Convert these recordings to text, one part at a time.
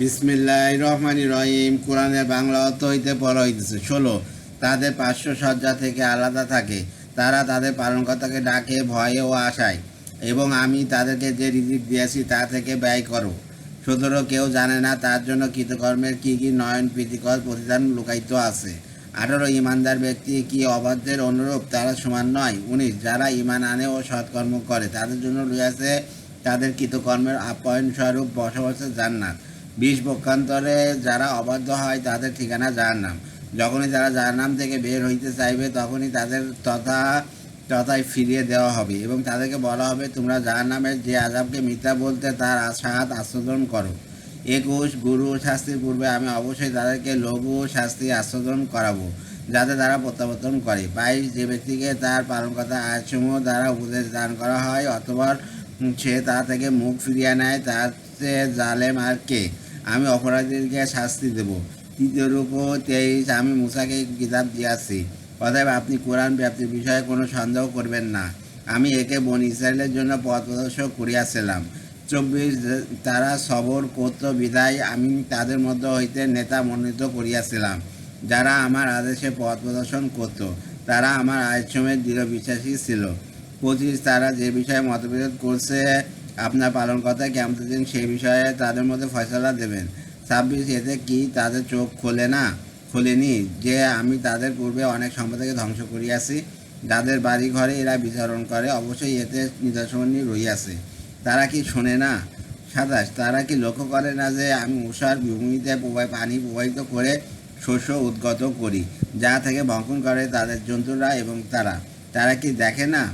বিসমিল্লাহির রহমানির রহিম। কোরআনের বাংলা অর্থ হইতে পড়া হইতেছে 16। তাদের পার্শ্ব সজ্জা থেকে আলাদা থাকে, তারা তাদের পালনকর্তাকে ডাকে ভয়ে ও আশায়, এবং আমি তাদেরকে যে রিজিক দিয়েছি তা থেকে ব্যয় করো। 17। কেউ জানে না তার জন্য কৃতকর্মের কি কি নয়ন প্রীতিকর প্রতিদান লুকায়িত আছে। 18। ইমানদার ব্যক্তি কি অবাধ্যের অনুরূপ, তারা সমান নয়। 19। যারা ইমান আনে ও সৎকর্ম করে তাদের জন্য রয়েছে তাদের কৃতকর্মের আপ্যায়ন স্বরূপ বসবাসের জান্নাত। 20। পক্ষান্তরে যারা অবাধ্য হয় তাদের ঠিকানা জাহান্নাম। যখনই তারা জাহান্নাম থেকে বের হইতে চাইবে তখনই তাদের তথায় ফিরিয়ে দেওয়া হবে এবং তাদেরকে বলা হবে, তোমরা জাহান্নামের যে আযাবকে মিথ্যা বলতে তার সাথ আস্বাদন করো। 21। গুরু শাস্তির পূর্বে আমি অবশ্যই তাদেরকে লঘু শাস্তি আস্বাদন করাবো যাতে তারা প্রত্যাবর্তন করে। 22। যে ব্যক্তিকে তার পালনকর্তা আয়াতসমূহ দ্বারা উপদেশ দান করা হয় অথবা সে তা থেকে মুখ ফিরিয়ে নেয়, তার চেয়ে জালেম আর কে? আমি অপরাধীদেরকে শাস্তি দেব। 23। আমি মূসাকে কিতাব দিয়াছি, অতএব আপনি কোরআন ব্যাপ্তির বিষয়ে কোনো সন্দেহ করবেন না। আমি একে বনী ইসরায়েলের জন্য পথ প্রদর্শক করিয়াছিলাম। 24। তারা সবর করত বিধায় আমি তাদের মধ্য হইতে নেতা মনোনীত করিয়াছিলাম, যারা আমার আদেশে পথ প্রদর্শন করত। তারা আমার আয়াতসমূহের দৃঢ় বিশ্বাসী ছিল। 25। তারা যে বিষয়ে মতবিরোধ করছে আপনার পালনকর্তা কিয়ামতের দিন সেই বিষয়ে তাদের মধ্যে ফয়সালা দেবেন। 26। এতে কি তাদের চোখ খোলেনি যে আমি তাদের পূর্বে অনেক সম্প্রদায়কে ধ্বংস করিয়াছি, যাদের বাড়ি ঘরে এরা বিচরণ করে? অবশ্যই এতে নিদর্শন রহিয়াছে। তারা কি শোনে না? 27। তারা কি লক্ষ্য করে না যে আমি ঊষার ভূমিতে পানি প্রবাহিত করে শস্য উদ্গত করি, যা থেকে বঙ্কন করে তাদের জন্তুরা এবং তারা কি দেখে না?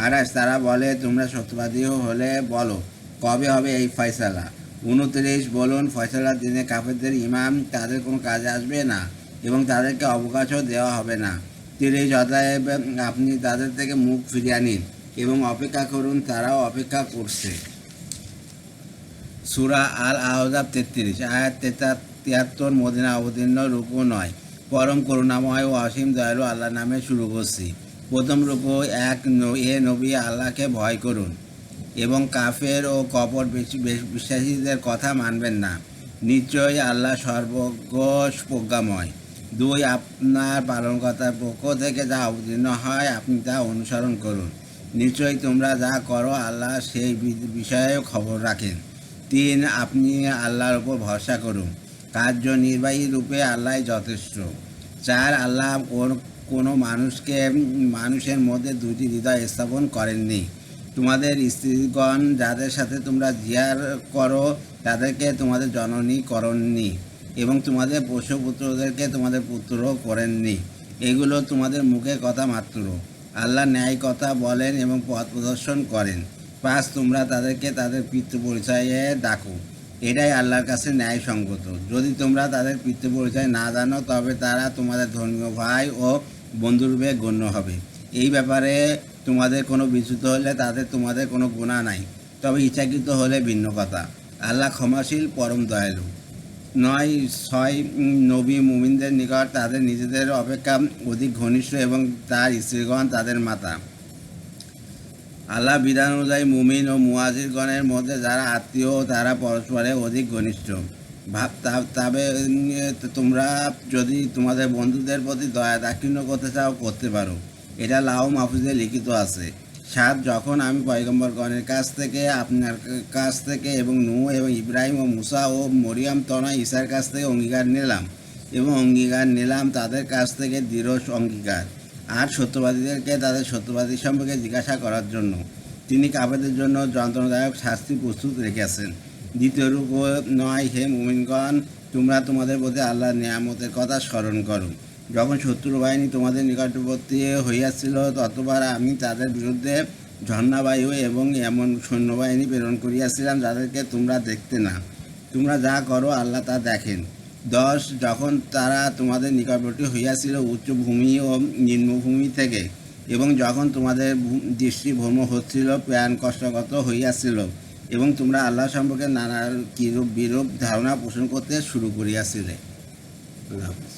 28। তারা বলে, তোমরা সত্যবাদী হলে বলো কবে হবে এই ফয়সালা। 29। বলুন, ফয়সালার দিনে কাফেরদের ইমাম তাদের কোনো কাজে আসবে না এবং তাদেরকে অবকাশও দেওয়া হবে না। 30। অতএব আপনি তাদের থেকে মুখ ফিরিয়ে নিন এবং অপেক্ষা করুন, তারাও অপেক্ষা করছে। সূরা আল আহজাব 33 আয়াত 73। মদিনা অবতীর্ণ রুকু 9। পরম করুণাময় ও অসীম দয়ালু আল্লাহর নামে শুরু করছি। প্রথম রুকু 1। এ নবী, আল্লাহকে ভয় করুন এবং কাফের ও কপট বিশ্বাসীদের কথা মানবেন না। নিশ্চয়ই আল্লাহ সর্বজ্ঞ প্রজ্ঞাময়। 2। আপনার পালনকর্তার পক্ষ থেকে যা অবতীর্ণ হয় আপনি তা অনুসরণ করুন। নিশ্চয়ই তোমরা যা করো আল্লাহ সেই বিষয়ে খবর রাখেন। 3। আপনি আল্লাহর উপর ভরসা করুন, কার্যনির্বাহী রূপে আল্লাহ যথেষ্ট। 4। আল্লাহ কোনো মানুষের মধ্যে দুটি হৃদয় স্থাপন করেননি। তোমাদের স্ত্রীগণ যাদের সাথে তোমরা জিয়ার করো তাদেরকে তোমাদের জননী করেননি এবং তোমাদের পোষ্যপুত্রদেরকে তোমাদের পুত্রও করেননি। এগুলো তোমাদের মুখের কথা মাত্র। আল্লাহ ন্যায় কথা বলেন এবং পথ প্রদর্শন করেন। 5। তোমরা তাদেরকে তাদের পিতৃ পরিচয়ে ডাকো, এটাই আল্লাহর কাছে ন্যায়সঙ্গত। যদি তোমরা তাদের পিতৃ পরিচয় না জানো তবে তারা তোমাদের ধর্মীয় ভাই ও বন্ধুরূপে গণ্য হবে। এই ব্যাপারে তোমাদের কোনো বিচ্যুত হলে তাদের তোমাদের কোনো গুনাহ নাই, তবে ইচ্ছাকৃত হলে ভিন্ন কথা। আল্লাহ ক্ষমাশীল, পরম দয়ালু। 6। নবী মুমিনদের নিকট তাদের নিজেদের অপেক্ষা অধিক ঘনিষ্ঠ এবং তার স্ত্রীগণ তাদের মাতা। আল্লাহ বিধান অনুযায়ী মুমিন ও মুহাজিরগণের মধ্যে যারা আত্মীয় তারা পরস্পরে অধিক ঘনিষ্ঠ। তবে তোমরা যদি তোমাদের বন্ধুদের প্রতি দয়া দাক্ষিণ্য করতে চাও করতে পারো, এটা লাউ মাহফুজে লিখিত আছে। 7। যখন আমি পয়গম্বরগণের কাছ থেকে আপনার কাছ থেকে এবং নূহ এবং ইব্রাহিম ও মুসা ও মরিয়াম তনয় ঈসার কাছ থেকে অঙ্গীকার নিলাম তাদের কাছ থেকে দৃঢ় অঙ্গীকার, আর সত্যবাদীদেরকে তাদের সত্যবাদী সম্পর্কে জিজ্ঞাসা করার জন্য তিনি কাফেরদের জন্য যন্ত্রণাদায়ক শাস্তি প্রস্তুত রেখেছেন। 2য় রূপ 9। হে মুমিনগণ, তোমরা তোমাদের প্রতি আল্লাহর নিয়ামতের কথা স্মরণ করো। যখন শত্রু বাহিনী তোমাদের নিকটবর্তী হইয়াছিল ততবার আমি তাদের বিরুদ্ধে ঝর্ণাবায়ু এবং এমন সৈন্যবাহিনী প্রেরণ করিয়াছিলাম যাদেরকে তোমরা দেখতে না। তোমরা যা করো আল্লাহ তা দেখেন। 10। যখন তারা তোমাদের নিকটবর্তী হইয়াছিল উচ্চভূমি ও নিম্নভূমি থেকে, এবং যখন তোমাদের দৃষ্টি ভ্রম হচ্ছিল, প্রাণ কষ্টগত হইয়াছিল এবং তোমরা আল্লাহ সম্পর্কে নানা কিরূপ বিরূপ ধারণা পোষণ করতে শুরু করিয়াছিলে। আল্লাহ হাফেজ।